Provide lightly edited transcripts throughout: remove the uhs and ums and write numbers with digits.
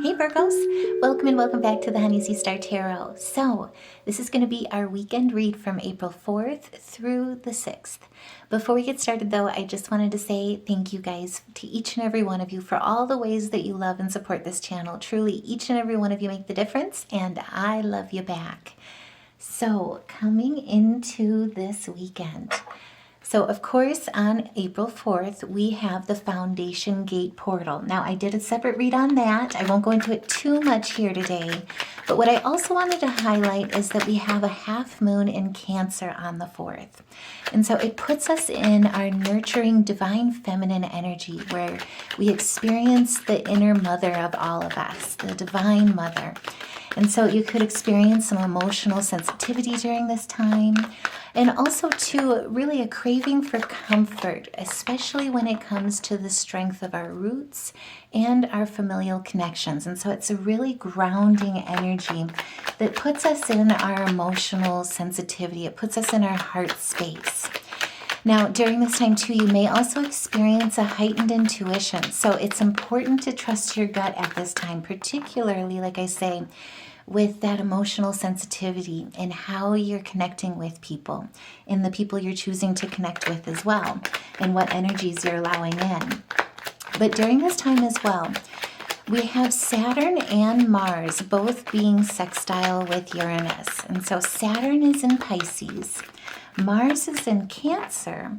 Hey Virgos, welcome and welcome back to the Honey Sea Star Tarot. So, this is going to be our weekend read from April 4th through the 6th. Before we get started though, I just wanted to say thank you guys to each and every one of you for all the ways that you love and support this channel. Truly, each and every one of you make the difference, and I love you back. So, coming into this weekend. So, of course, on April 4th, we have the Foundation Gate Portal. Now, I did a separate read on that. I won't go into it too much here today. But what I also wanted to highlight is that we have a half moon in Cancer on the 4th. And so it puts us in our nurturing divine feminine energy where we experience the inner mother of all of us, the divine mother. And so you could experience some emotional sensitivity during this time. And also, too, really a craving for comfort, especially when it comes to the strength of our roots and our familial connections. And so it's a really grounding energy that puts us in our emotional sensitivity. It puts us in our heart space. Now, during this time, too, you may also experience a heightened intuition. So it's important to trust your gut at this time, particularly, like I say, with that emotional sensitivity and how you're connecting with people and the people you're choosing to connect with as well, and what energies you're allowing in. But during this time as well, we have Saturn and Mars both being sextile with Uranus. And so Saturn is in Pisces, Mars is in Cancer,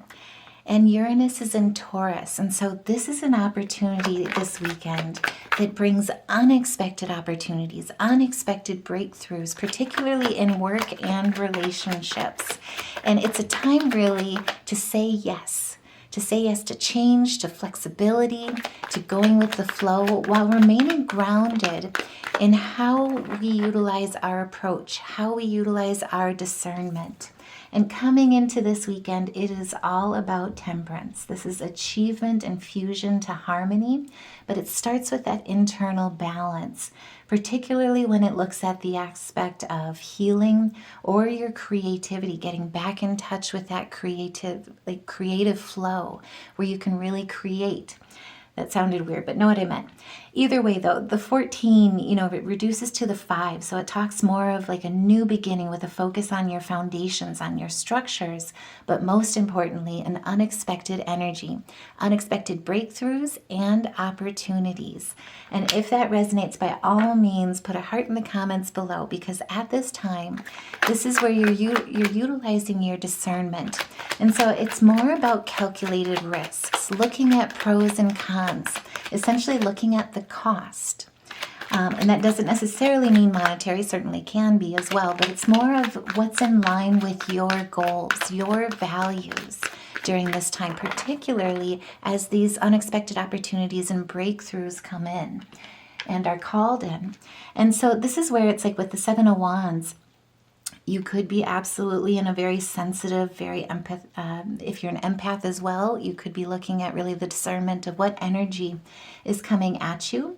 and Uranus is in Taurus. And so this is an opportunity this weekend that brings unexpected opportunities, unexpected breakthroughs, particularly in work and relationships. And it's a time really to say yes to change, to flexibility, to going with the flow while remaining grounded in how we utilize our approach, how we utilize our discernment. And coming into this weekend, it is all about temperance. This is achievement and fusion to harmony, but it starts with that internal balance, particularly when it looks at the aspect of healing or your creativity, getting back in touch with that creative flow where you can really create. That sounded weird, but know what I meant. Either way, though, the 14, it reduces to the 5. So it talks more of like a new beginning with a focus on your foundations, on your structures, but most importantly, an unexpected energy, unexpected breakthroughs and opportunities. And if that resonates, by all means, put a heart in the comments below, because at this time, this is where you're utilizing your discernment. And so it's more about calculated risks, looking at pros and cons, essentially looking at the cost. And that doesn't necessarily mean monetary, certainly can be as well, but it's more of what's in line with your goals, your values during this time, particularly as these unexpected opportunities and breakthroughs come in and are called in. And so this is where it's like with the Seven of Wands, you could be absolutely in a very sensitive, very if you're an empath as well, you could be looking at really the discernment of what energy is coming at you,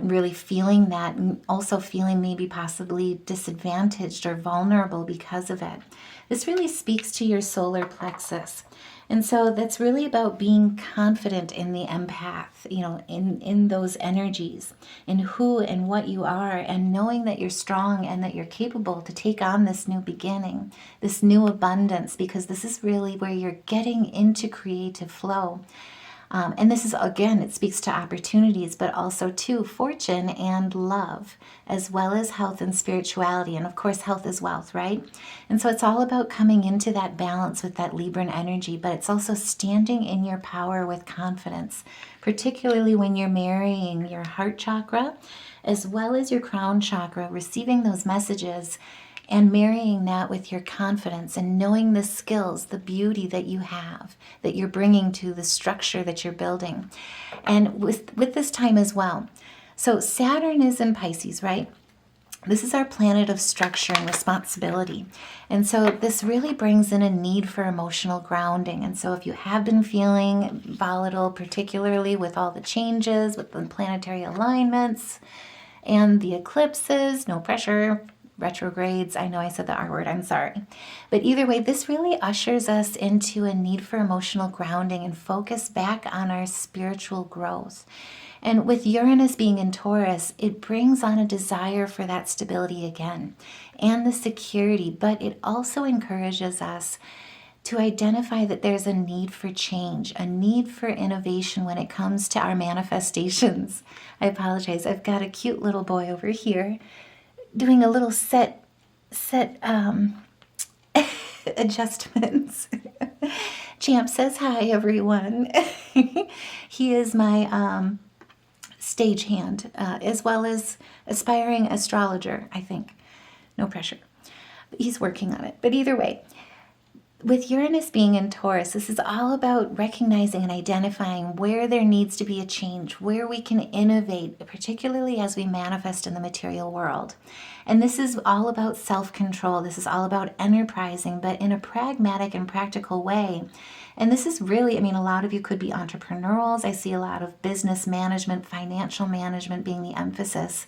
really feeling that, and also feeling maybe possibly disadvantaged or vulnerable because of it. This really speaks to your solar plexus. And so that's really about being confident in the empath, in those energies, in who and what you are, and knowing that you're strong and that you're capable to take on this new beginning, this new abundance, because this is really where you're getting into creative flow. And this is, again, it speaks to opportunities, but also to fortune and love, as well as health and spirituality. And of course, health is wealth, right? And so it's all about coming into that balance with that Libran energy, but it's also standing in your power with confidence, particularly when you're marrying your heart chakra, as well as your crown chakra, receiving those messages and marrying that with your confidence and knowing the skills, the beauty that you have, that you're bringing to the structure that you're building. And with this time as well. So Saturn is in Pisces, right? This is our planet of structure and responsibility. And so this really brings in a need for emotional grounding. And so if you have been feeling volatile, particularly with all the changes, with the planetary alignments and the eclipses, no pressure, retrogrades. I know I said the R word, I'm sorry. But either way, this really ushers us into a need for emotional grounding and focus back on our spiritual growth. And with Uranus being in Taurus, it brings on a desire for that stability again and the security, but it also encourages us to identify that there's a need for change, a need for innovation when it comes to our manifestations. I apologize. I've got a cute little boy over here doing a little set adjustments. Champ says hi, everyone. He is my stagehand, as well as aspiring astrologer, I think. No pressure. He's working on it. But either way, with Uranus being in Taurus, this is all about recognizing and identifying where there needs to be a change, where we can innovate, particularly as we manifest in the material world. And this is all about self-control. This is all about enterprising, but in a pragmatic and practical way. And this is really, a lot of you could be entrepreneurs. I see a lot of business management, financial management being the emphasis.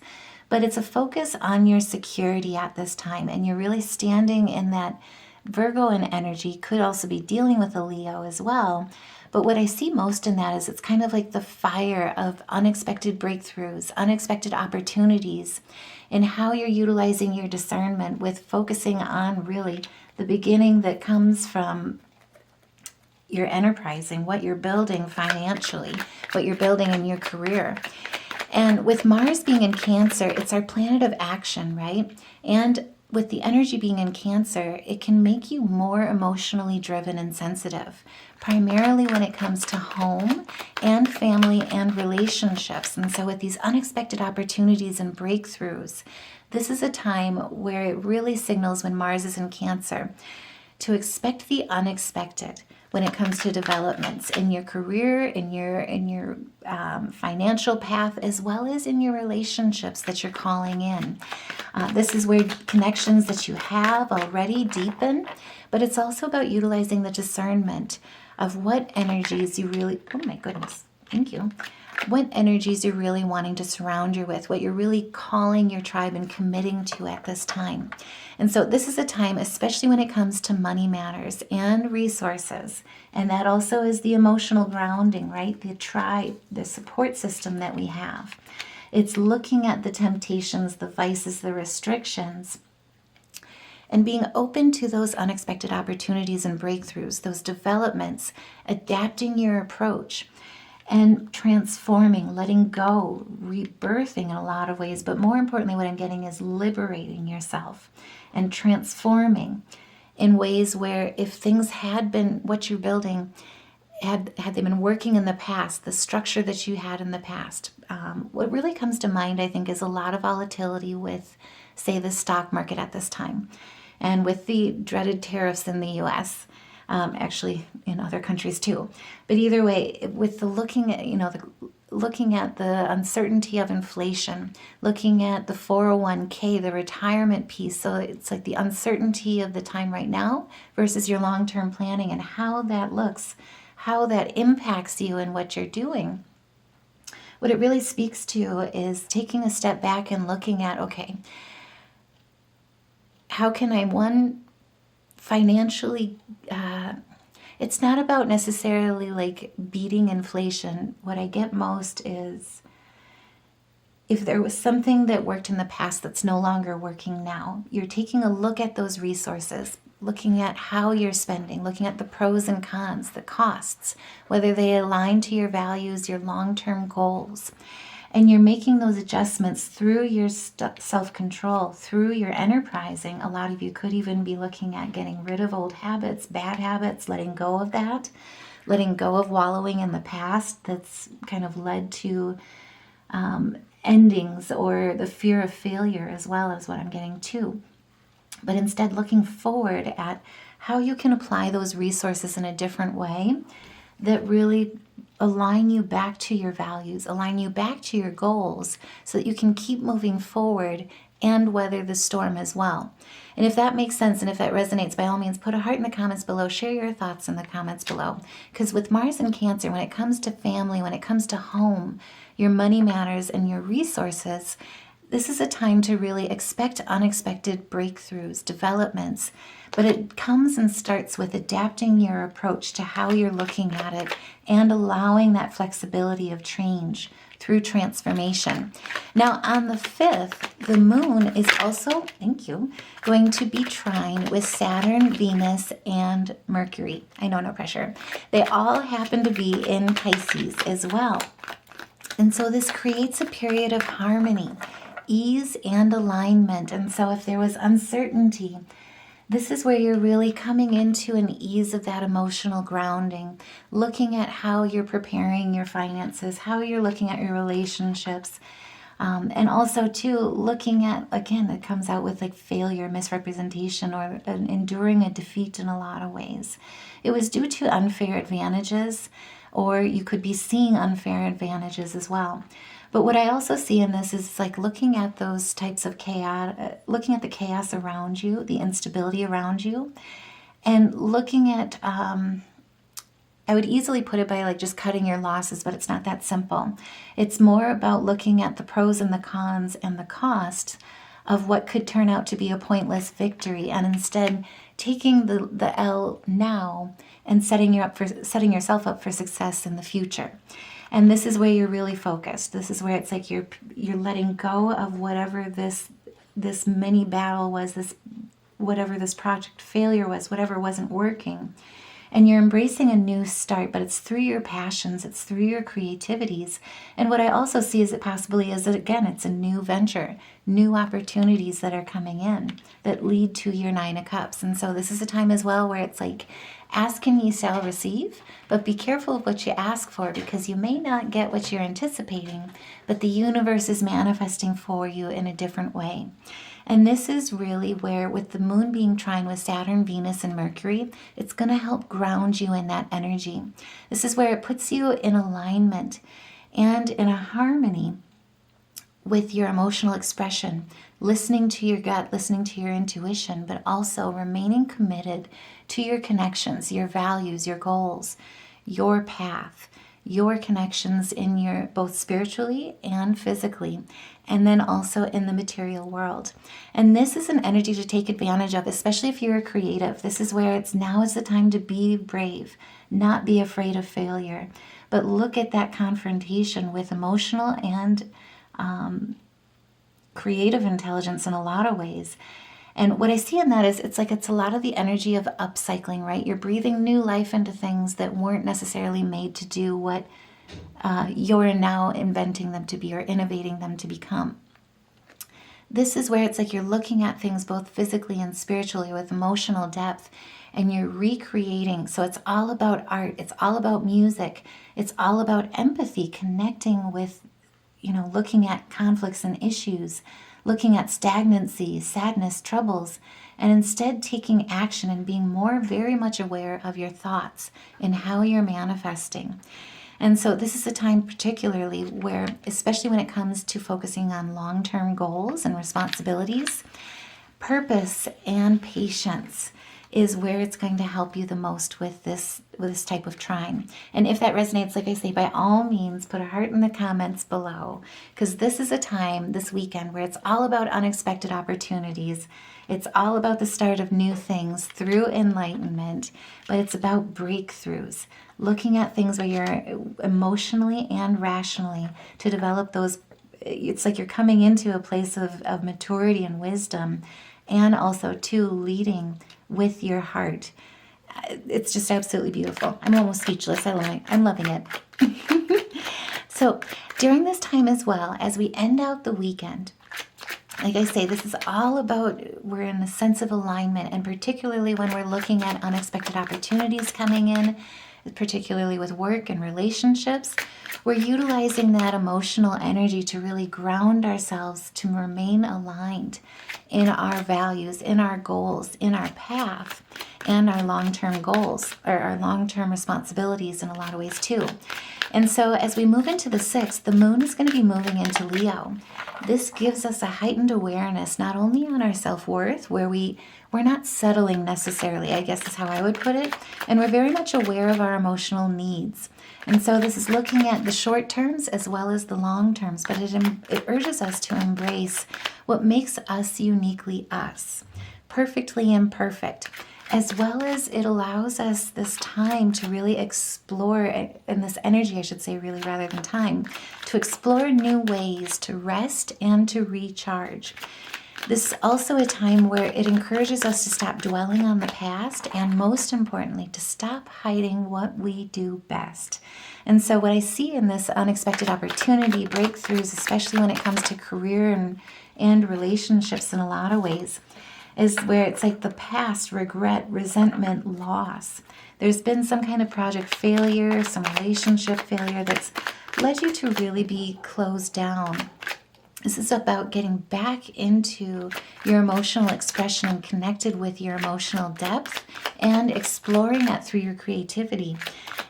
But it's a focus on your security at this time. And you're really standing in that Virgo in energy, could also be dealing with a Leo as well. But what I see most in that is it's kind of like the fire of unexpected breakthroughs, unexpected opportunities, and how you're utilizing your discernment with focusing on really the beginning that comes from your enterprising, what you're building financially, what you're building in your career. And with Mars being in Cancer, it's our planet of action, right? And with the energy being in Cancer, it can make you more emotionally driven and sensitive, primarily when it comes to home and family and relationships. And so with these unexpected opportunities and breakthroughs, this is a time where it really signals, when Mars is in Cancer, to expect the unexpected when it comes to developments in your career, in your financial path, as well as in your relationships that you're calling in. This is where connections that you have already deepen, but it's also about utilizing the discernment of what energies you really, oh my goodness, thank you, what energies you're really wanting to surround you with, what you're really calling your tribe and committing to at this time. And so this is a time, especially when it comes to money matters and resources, and that also is the emotional grounding, right? The tribe, the support system that we have. It's looking at the temptations, the vices, the restrictions, and being open to those unexpected opportunities and breakthroughs, those developments, adapting your approach, and transforming, letting go, rebirthing in a lot of ways. But more importantly, what I'm getting is liberating yourself and transforming in ways where if things had been what you're building, had they been working in the past, the structure that you had in the past, what really comes to mind, I think, is a lot of volatility with, say, the stock market at this time. And with the dreaded tariffs in the U.S., actually in other countries too. But either way, with the looking at the uncertainty of inflation, looking at the 401k, the retirement piece. So it's like the uncertainty of the time right now versus your long-term planning and how that looks, how that impacts you and what you're doing. What it really speaks to is taking a step back and looking at, okay, how can I, financially, it's not about necessarily like beating inflation. What I get most is if there was something that worked in the past that's no longer working now, you're taking a look at those resources, looking at how you're spending, looking at the pros and cons, the costs, whether they align to your values, your long-term goals. And you're making those adjustments through your self-control, through your enterprising. A lot of you could even be looking at getting rid of old habits, bad habits, letting go of that, letting go of wallowing in the past that's kind of led to endings or the fear of failure, as well as what I'm getting to. But instead looking forward at how you can apply those resources in a different way that really align you back to your values, align you back to your goals so that you can keep moving forward and weather the storm as well. And if that makes sense and if that resonates, by all means, put a heart in the comments below. Share your thoughts in the comments below. Because with Mars and Cancer, when it comes to family, when it comes to home, your money matters and your resources, This is a time to really expect unexpected breakthroughs, developments, but it comes and starts with adapting your approach to how you're looking at it and allowing that flexibility of change through transformation. Now on the 5th, the moon is also, thank you, going to be trine with Saturn, Venus, and Mercury. I know, no pressure. They all happen to be in Pisces as well. And so this creates a period of harmony, ease, and alignment. And so if there was uncertainty, this is where you're really coming into an ease of that emotional grounding, looking at how you're preparing your finances, how you're looking at your relationships, and also too looking at, again, it comes out with like failure, misrepresentation, or enduring a defeat in a lot of ways. It was due to unfair advantages, or you could be seeing unfair advantages as well. But what I also see in this is like looking at those types of chaos, looking at the chaos around you, the instability around you, and looking at, I would easily put it by like just cutting your losses, but it's not that simple. It's more about looking at the pros and the cons and the cost of what could turn out to be a pointless victory, and instead taking the L now and setting yourself up for success in the future. And this is where you're really focused. This is where it's like you're letting go of whatever this mini battle was, whatever this project failure was, whatever wasn't working. And you're embracing a new start, but it's through your passions, it's through your creativities. And what I also see is it possibly is that, again, it's a new venture, new opportunities that are coming in that lead to your 9 of Cups. And so this is a time as well where it's like, ask and ye shall receive, but be careful of what you ask for, because you may not get what you're anticipating, but the universe is manifesting for you in a different way. And this is really where, with the moon being trine with Saturn, Venus, and Mercury, it's going to help ground you in that energy. This is where it puts you in alignment and in a harmony with your emotional expression, listening to your gut, listening to your intuition, but also remaining committed to your connections, your values, your goals, your path, your connections in your both spiritually and physically, and then also in the material world. And this is an energy to take advantage of, especially if you're a creative. This is where now is the time to be brave, not be afraid of failure, but look at that confrontation with emotional and creative intelligence in a lot of ways. And what I see in that is it's a lot of the energy of upcycling, right? You're breathing new life into things that weren't necessarily made to do what you're now inventing them to be or innovating them to become. This is where it's like you're looking at things both physically and spiritually with emotional depth, and you're recreating. So it's all about art. It's all about music. It's all about empathy, connecting with, looking at conflicts and issues, looking at stagnancy, sadness, troubles, and instead taking action and being very much aware of your thoughts and how you're manifesting. And so this is a time particularly where, especially when it comes to focusing on long-term goals and responsibilities, purpose and patience is where it's going to help you the most with this type of trine. And if that resonates, like I say, by all means, put a heart in the comments below, because this is a time this weekend where it's all about unexpected opportunities. It's all about the start of new things through enlightenment, but it's about breakthroughs, looking at things where you're emotionally and rationally to develop those. It's like you're coming into a place of maturity and wisdom, and also too leading with your heart. It's just absolutely beautiful. I'm almost speechless. I'm loving it. So during this time as well, as we end out the weekend, like I say, this is all about, we're in a sense of alignment, and particularly when we're looking at unexpected opportunities coming in, particularly with work and relationships, we're utilizing that emotional energy to really ground ourselves, to remain aligned in our values, in our goals, in our path, and our long-term goals, or our long-term responsibilities in a lot of ways too. And so as we move into the 6th, the moon is going to be moving into Leo. this gives us a heightened awareness, not only on our self-worth, where we're not settling necessarily, I guess is how I would put it, and we're very much aware of our emotional needs. And so this is looking at the short terms as well as the long terms, but it urges us to embrace what makes us uniquely us, perfectly imperfect, as well as it allows us this time to really explore, and this energy, I should say, really, rather than time, to explore new ways to rest and to recharge. This is also a time where it encourages us to stop dwelling on the past, and most importantly, to stop hiding what we do best. And so what I see in this unexpected opportunity, breakthroughs, especially when it comes to career and relationships in a lot of ways, is where it's like the past, regret, resentment, loss. There's been some kind of project failure, some relationship failure that's led you to really be closed down. This is about getting back into your emotional expression and connected with your emotional depth and exploring that through your creativity,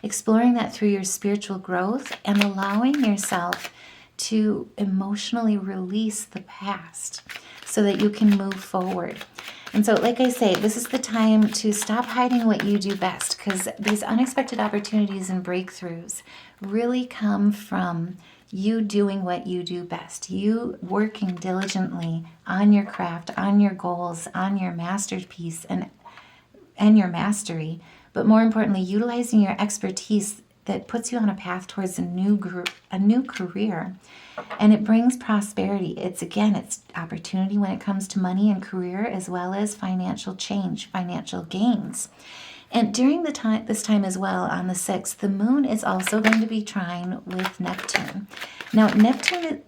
exploring that through your spiritual growth, and allowing yourself to emotionally release the past so that you can move forward. And so, like I say, this is the time to stop hiding what you do best, because these unexpected opportunities and breakthroughs really come from you doing what you do best, you working diligently on your craft, on your goals, on your masterpiece and your mastery, but more importantly, utilizing your expertise that puts you on a path towards a new career. And it brings prosperity. It's opportunity when it comes to money and career, as well as financial change, financial gains. And during this time as well, on the 6th, the moon is also going to be trine with Neptune. Now, Neptune,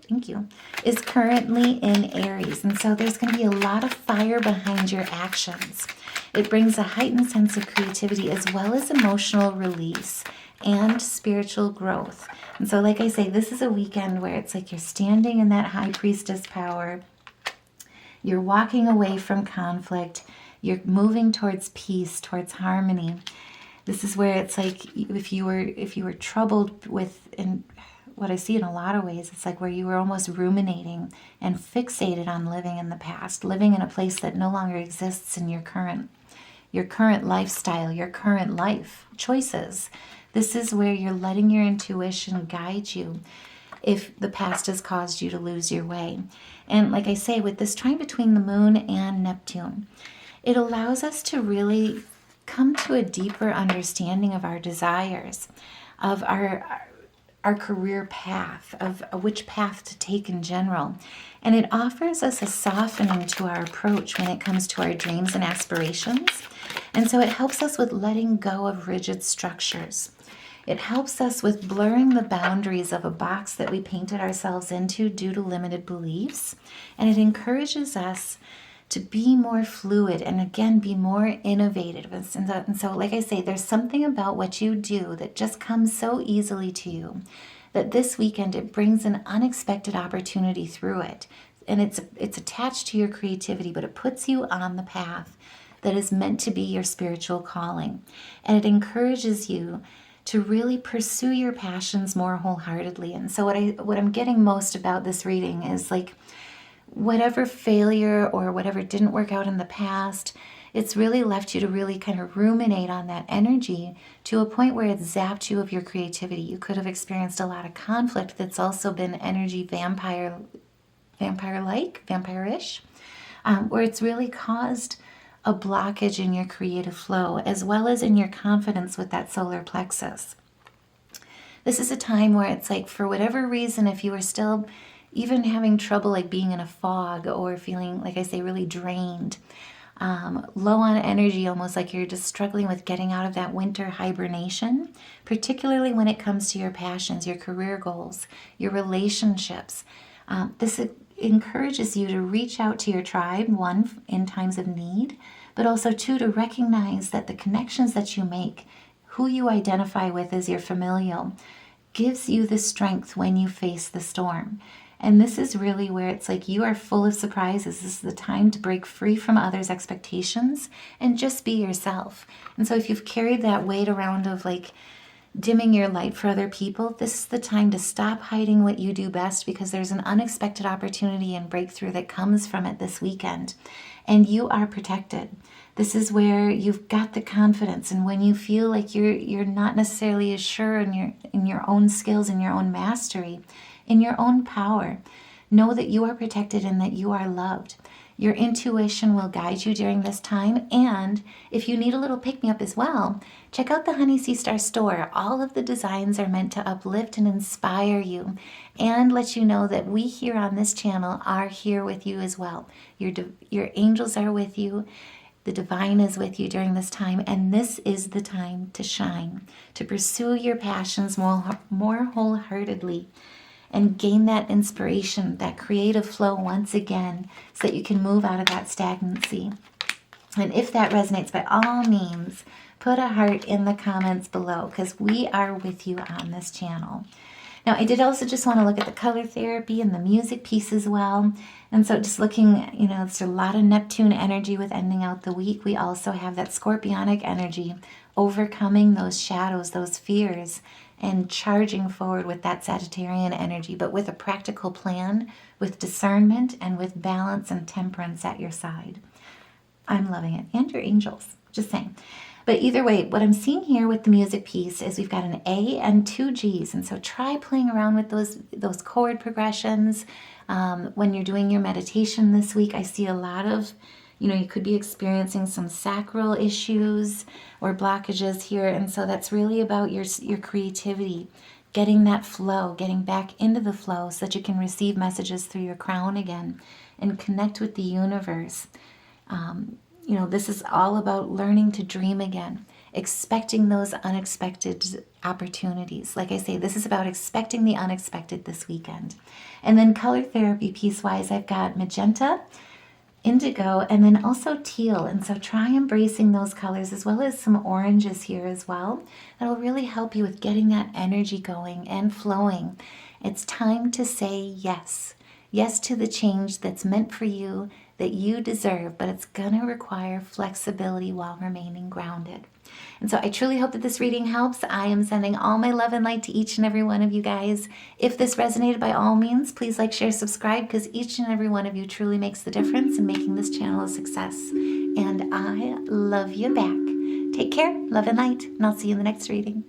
is currently in Aries, and so there's going to be a lot of fire behind your actions. It brings a heightened sense of creativity as well as emotional release and spiritual growth. And so, like I say, this is a weekend where it's like you're standing in that high priestess power. You're walking away from conflict. You're moving towards peace, towards harmony. This is where it's like if you were troubled with, in what I see in a lot of ways, it's like where you were almost ruminating and fixated on living in the past, living in a place that no longer exists in your current lifestyle, your current life choices. This is where you're letting your intuition guide you if the past has caused you to lose your way. And like I say, with this trine between the moon and Neptune, it allows us to really come to a deeper understanding of our desires, of our career path, of which path to take in general. And it offers us a softening to our approach when it comes to our dreams and aspirations. And so it helps us with letting go of rigid structures. It helps us with blurring the boundaries of a box that we painted ourselves into due to limited beliefs. And it encourages us to be more fluid and, again, be more innovative. And so, like I say, there's something about what you do that just comes so easily to you that this weekend it brings an unexpected opportunity through it. And it's attached to your creativity, but it puts you on the path that is meant to be your spiritual calling. And it encourages you to really pursue your passions more wholeheartedly. And so what I'm getting most about this reading is like whatever failure or whatever didn't work out in the past, it's really left you to really kind of ruminate on that energy to a point where it's zapped you of your creativity. You could have experienced a lot of conflict that's also been energy vampire-ish, where it's really caused a blockage in your creative flow, as well as in your confidence with that solar plexus. This is a time where it's like, for whatever reason, if you are still even having trouble like being in a fog or feeling, like I say, really drained, low on energy, almost like you're just struggling with getting out of that winter hibernation, particularly when it comes to your passions, your career goals, your relationships. This encourages you to reach out to your tribe, one, in times of need, but also two, to recognize that the connections that you make, who you identify with as your familial, gives you the strength when you face the storm. And this is really where it's like you are full of surprises. This is the time to break free from others' expectations and just be yourself. And so if you've carried that weight around of like dimming your light for other people, this is the time to stop hiding what you do best, because there's an unexpected opportunity and breakthrough that comes from it this weekend. And you are protected. This is where you've got the confidence, and when you feel like you're not necessarily as sure in your own skills, in your own mastery, in your own power, know that you are protected and that you are loved. Your intuition will guide you during this time, and if you need a little pick-me-up as well, check out the Honey Sea Star store. All of the designs are meant to uplift and inspire you and let you know that we here on this channel are here with you as well. Your angels are with you. The divine is with you during this time, and this is the time to shine, to pursue your passions more wholeheartedly, and gain that inspiration, that creative flow once again, so that you can move out of that stagnancy. And if that resonates, by all means, put a heart in the comments below, because we are with you on this channel. Now, I did also just want to look at the color therapy and the music piece as well. And so just looking, there's a lot of Neptune energy with ending out the week. We also have that scorpionic energy, overcoming those shadows, those fears, and charging forward with that Sagittarian energy, but with a practical plan, with discernment, and with balance and temperance at your side. I'm loving it. And your angels, just saying. But either way, what I'm seeing here with the music piece is we've got an A and 2 Gs. And so try playing around with those chord progressions. When you're doing your meditation this week, I see a lot of, you could be experiencing some sacral issues or blockages here. And so that's really about your creativity, getting that flow, getting back into the flow so that you can receive messages through your crown again and connect with the universe. This is all about learning to dream again, expecting those unexpected opportunities. Like I say, this is about expecting the unexpected this weekend. And then color therapy piece-wise, I've got magenta, indigo, and then also teal. And so try embracing those colors, as well as some oranges here as well. That'll really help you with getting that energy going and flowing. It's time to say yes. Yes to the change that's meant for you, that you deserve, but it's going to require flexibility while remaining grounded. And so I truly hope that this reading helps. I am sending all my love and light to each and every one of you guys. If this resonated, by all means, please like, share, subscribe, because each and every one of you truly makes the difference in making this channel a success. And I love you back. Take care, love and light, and I'll see you in the next reading.